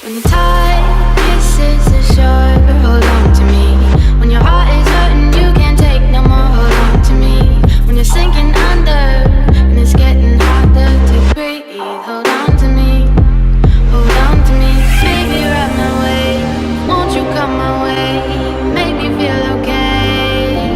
When your tight kisses are short, hold on to me. When your heart is hurting, you can't take no more, hold on to me. When you're sinking under and it's getting harder to breathe, hold on to me, hold on to me. Baby, ride my way, won't you come my way, make me feel okay.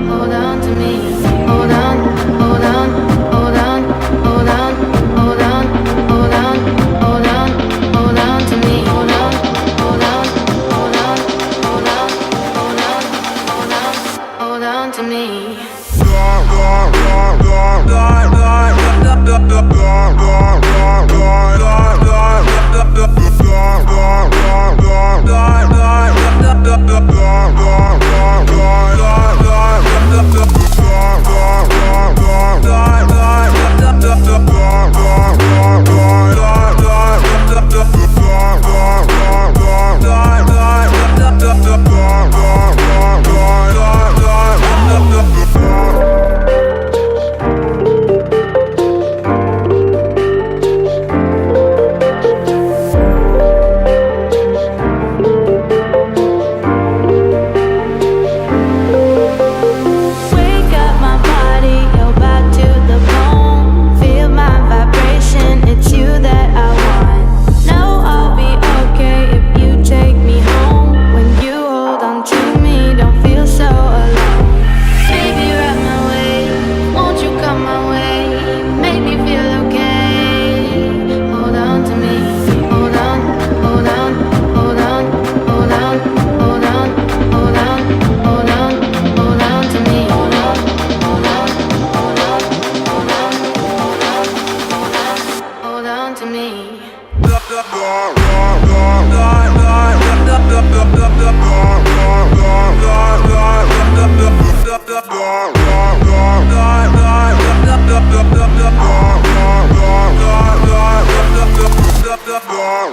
Hold on to me, hold on, hold on, hold on, hold on, hold on, hold on, hold on, hold on to me, hold on, hold on, hold on, hold on, hold on, hold on, hold on to me. The